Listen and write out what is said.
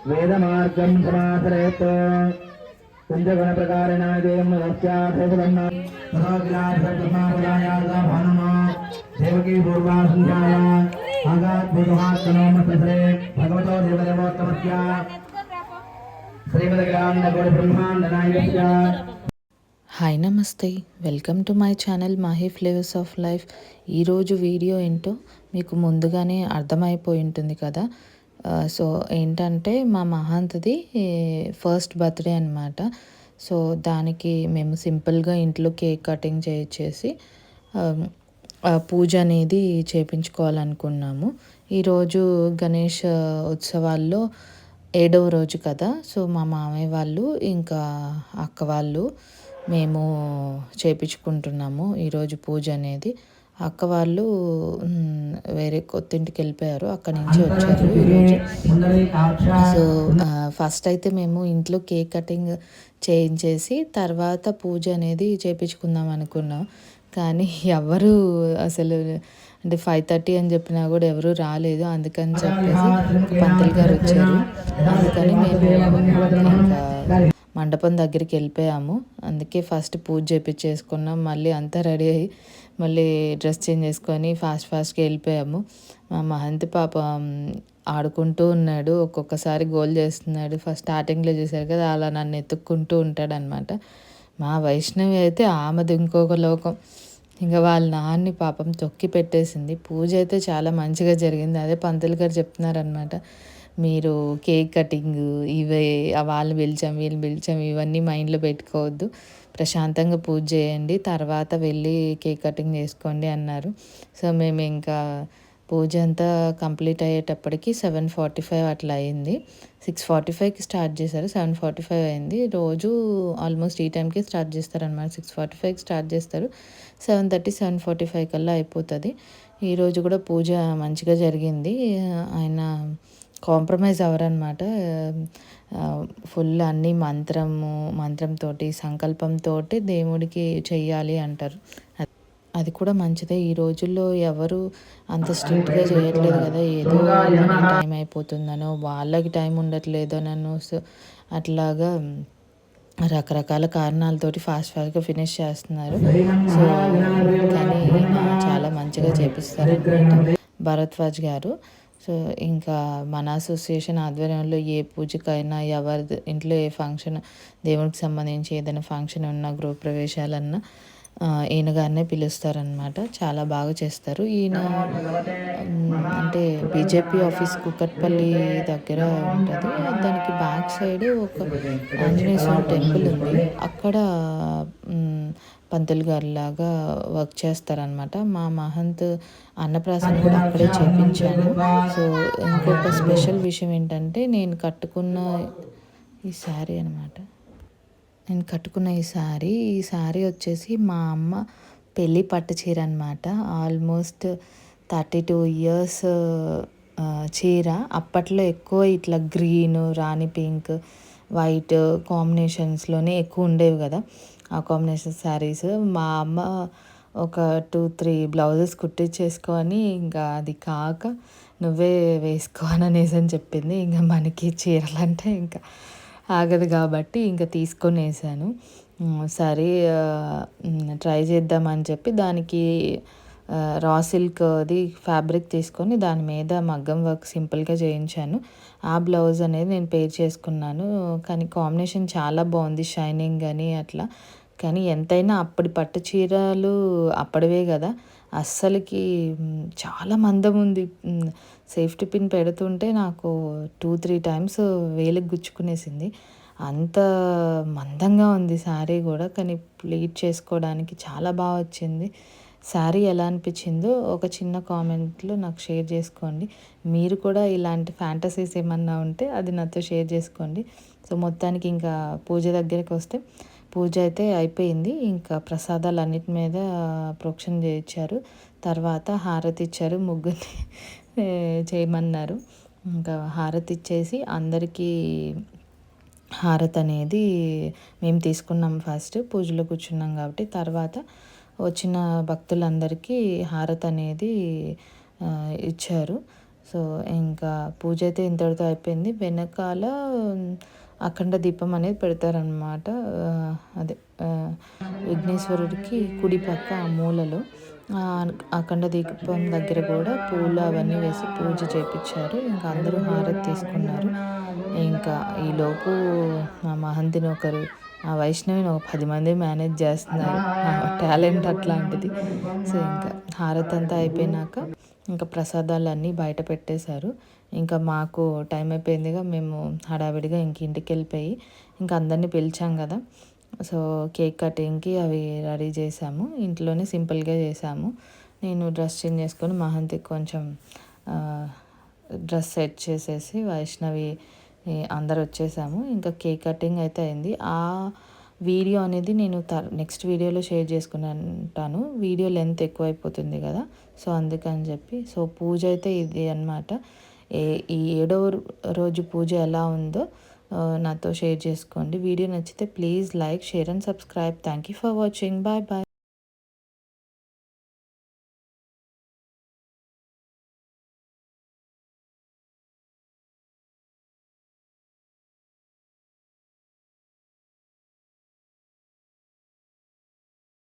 वेदमार्गं समाचरेत् पंचगुणप्रकारेण देवं देवकी पूर्वासंध्याया आगाद्भुतमात्मनोमस्ते भगवतो देवदेवोत्तमस्य श्रीमद्ग्रामनगोडब्रह्माण्डनायकस्य। హాయ్ నమస్తే, welcome to my channel Mahi flavours of life. ఈరోజు వీడియో ఏంటో మీకు ముందుగానే అర్థమైపోయి ఉంటుంది కదా. సో ఏంటంటే మా మహాంతది ఫస్ట్ బర్త్డే అనమాట. సో దానికి మేము సింపుల్గా ఇంట్లో కేక్ కటింగ్ చేయించేసి పూజ అనేది చేయించుకోవాలనుకున్నాము. ఈరోజు గణేష్ ఉత్సవాల్లో 7వ రోజు కదా. సో మా మామయ్య వాళ్ళు ఇంకా అక్క వాళ్ళు మేము చేయించుకుంటున్నాము ఈరోజు పూజ అనేది. అక్క వాళ్ళు వేరే కొత్తింటికి వెళ్ళిపోయారు, అక్కడి నుంచి వచ్చారు ఈరోజు. సో ఫస్ట్ అయితే మేము ఇంట్లో కేక్ కటింగ్ చేయించేసి తర్వాత పూజ అనేది చేయించుకుందాం అనుకున్నాం. కానీ ఎవరు అసలు అంటే 5:30 అని చెప్పినా కూడా ఎవరు రాలేదు. అందుకని చెప్పేసి పంతులు గారు వచ్చారు. అందుకని మేము ఇంకా మండపం దగ్గరికి వెళ్ళిపోయాము. అందుకే ఫస్ట్ పూజ చేయించేసుకున్నాం. మళ్ళీ అంతా రెడీ అయ్యి మళ్ళీ డ్రెస్ చేంజ్ చేసుకొని ఫాస్ట్గా వెళ్ళిపోయాము. మా మహంతి పాప ఆడుకుంటూ ఉన్నాడు, ఒక్కొక్కసారి గోల్ చేస్తున్నాడు. ఫస్ట్ స్టార్టింగ్లో చూసారు కదా, అలా నన్ను ఎత్తుక్కుంటూ ఉంటాడనమాట. మా వైష్ణవి అయితే ఆమెది ఇంకొక లోకం. ఇంకా వాళ్ళ నాన్ని పాపం తొక్కి పెట్టేసింది. పూజ అయితే చాలా మంచిగా జరిగింది. అదే పంతులు గారు చెప్తున్నారనమాట, మీరు కేక్ కటింగ్ ఇవే వాళ్ళు పిలిచాం వీళ్ళు పిలిచాం ఇవన్నీ మైండ్లో పెట్టుకోవద్దు, ప్రశాంతంగా పూజ చేయండి, తర్వాత వెళ్ళి కేక్ కటింగ్ చేసుకోండి అన్నారు. సో మేము ఇంకా పూజ అంతా కంప్లీట్ అయ్యేటప్పటికి 7:45 అట్లా అయింది. 6:45కి స్టార్ట్ చేశారు, 7:45 అయింది. రోజు ఆల్మోస్ట్ ఈ టైంకి స్టార్ట్ చేస్తారనమాట. 6:45కి స్టార్ట్ చేస్తారు, 7:30 7:45 కల్లా అయిపోతుంది. ఈరోజు కూడా పూజ మంచిగా జరిగింది. ఆయన కాంప్రమైజ్ అవ్వరనమాట. ఫుల్ అన్నీ మంత్రంతో సంకల్పంతో దేవుడికి చెయ్యాలి అంటారు. అది కూడా మంచిదే. ఈ రోజుల్లో ఎవరు అంత స్ట్రిక్ట్గా చేయట్లేదు కదా, ఏదో టైం అయిపోతుందనో వాళ్ళకి టైం ఉండట్లేదనో సో అట్లాగా రకరకాల కారణాలతోటి ఫాస్ట్గా ఫినిష్ చేస్తున్నారు. సో కానీ చాలా మంచిగా చేపిస్తారనమాట భరద్వాజ్ గారు. సో ఇంకా మన అసోసియేషన్ ఆధ్వర్యంలో ఏ పూజకైనా ఎవరి ఇంట్లో ఏ ఫంక్షన్ దేవుడికి సంబంధించి ఏదైనా ఫంక్షన్ ఉన్నా గృహప్రవేశాలన్నా ఈయన గారినే పిలుస్తారనమాట. చాలా బాగా చేస్తారు. ఈయన అంటే బీజేపీ ఆఫీస్ కుకట్పల్లి దగ్గర ఉంటుంది. దానికి బ్యాక్ సైడ్ ఒక ఆంజనేయ స్వామి టెంపుల్ ఉంది. అక్కడ పంతులు గారిలాగా వర్క్ చేస్తారనమాట. మా మహంత్ అన్నప్రాసన కూడా అక్కడే చేయించాను. సో ఇంకొక స్పెషల్ విషయం ఏంటంటే నేను కట్టుకున్న ఈ శారీ అనమాట. ఈ శారీ వచ్చేసి మా అమ్మ పెళ్ళి పట్టు చీర అనమాట. ఆల్మోస్ట్ 32 ఇయర్స్ చీర. అప్పట్లో ఎక్కువ ఇట్లా గ్రీన్, రాణి పింక్, వైట్ కాంబినేషన్స్లోనే ఎక్కువ ఉండేవి కదా ఆ కాంబినేషన్ శారీస్. మా అమ్మ ఒక 2-3 బ్లౌజెస్ కుట్టించేసుకొని ఇంకా అది కాక నువ్వే వేసుకోననేసి అని చెప్పింది. ఇంకా మనకి చీరలు అంటే ఇంకా ఆగదు కాబట్టి ఇంకా తీసుకొని వేసాను. సరే ట్రై చేద్దామని చెప్పి దానికి రా సిల్క్ అది ఫ్యాబ్రిక్ తీసుకొని దాని మీద మగ్గం వర్క్ సింపుల్గా చేయించాను. ఆ బ్లౌజ్ అనేది నేను పేర్ చేసుకున్నాను. కానీ కాంబినేషన్ చాలా బాగుంది, షైనింగ్ అని అట్లా. కానీ ఎంతైనా అప్పటి పట్టు చీరలు అప్పటివే కదా, అస్సలకి చాలా మందం ఉంది. సేఫ్టీ పిన్ పెడుతుంటే నాకు 2-3 టైమ్స్ వేలకు గుచ్చుకునేసింది. అంత మందంగా ఉంది శారీ కూడా. కానీ ప్లీట్ చేసుకోవడానికి చాలా బాగా వచ్చింది. శారీ ఎలా అనిపించిందో ఒక చిన్న కామెంట్లో నాకు షేర్ చేసుకోండి. మీరు కూడా ఇలాంటి ఫ్యాంటసీస్ ఏమన్నా ఉంటే అది నాతో షేర్ చేసుకోండి. సో మొత్తానికి ఇంకా పూజ దగ్గరికి వస్తే పూజ అయితే అయిపోయింది. ఇంకా ప్రసాదాలు అన్నిటి మీద ప్రోక్షణ చేయించారు. తర్వాత హారతి ఇచ్చారు, ముగ్గురిని చేయమన్నారు. ఇంకా హారతి ఇచ్చేసి అందరికీ హారతి అనేది మేము తీసుకున్నాం. ఫస్ట్ పూజలో కూర్చున్నాం కాబట్టి తర్వాత వచ్చిన భక్తులందరికీ హారతి అనేది ఇచ్చారు. సో ఇంకా పూజ అయితే ఇంతటితో అయిపోయింది. వెనకాల అఖండ దీపం అనేది పెడతారనమాట. అదే విఘ్నేశ్వరుడికి కుడి పక్క ఆ మూలలో అఖండ దీపం దగ్గర కూడా పూలు అవన్నీ వేసి పూజ చేపించారు. ఇంకా అందరూ హారతి తీసుకున్నారు. ఇంకా ఈలోపు మా మహంతిని ఒకరు, ఆ వైష్ణవిని ఒక 10 మంది మేనేజ్ చేస్తున్నారు. టాలెంట్ అట్లాంటిది. సో ఇంకా హారతి అంతా అయిపోయినాక ఇంకా ప్రసాదాలన్నీ బయట పెట్టేశారు. ఇంకా మాకు టైం అయిపోయిందిగా, మేము హడావిడిగా ఇంక ఇంటికి వెళ్ళిపోయి ఇంకా అందరినీ పిలిచాం కదా. సో కేక్ కటింగ్కి అవి రెడీ చేసాము. ఇంట్లోనే సింపుల్గా చేసాము. నేను డ్రెస్ చేంజ్ చేసుకొని మహంతికి కొంచెం డ్రెస్ సెట్ చేసేసి వైష్ణవి అందరు వచ్చేసాము. ఇంకా కేక్ కటింగ్ అయితే అయింది. ఆ వీడియో అనేది నేను నెక్స్ట్ వీడియోలో షేర్ చేసుకుంటాను. వీడియో లెంత్ ఎక్కువైపోతుంది కదా, సో అందుకని చెప్పి. సో పూజ అయితే ఇది అనమాట. ఈ 7వ రోజు పూజ ఎలా ఉందో నాతో షేర్ చేసుకోండి. వీడియో నచ్చితే please like, share and subscribe. Thank you for watching. Bye bye.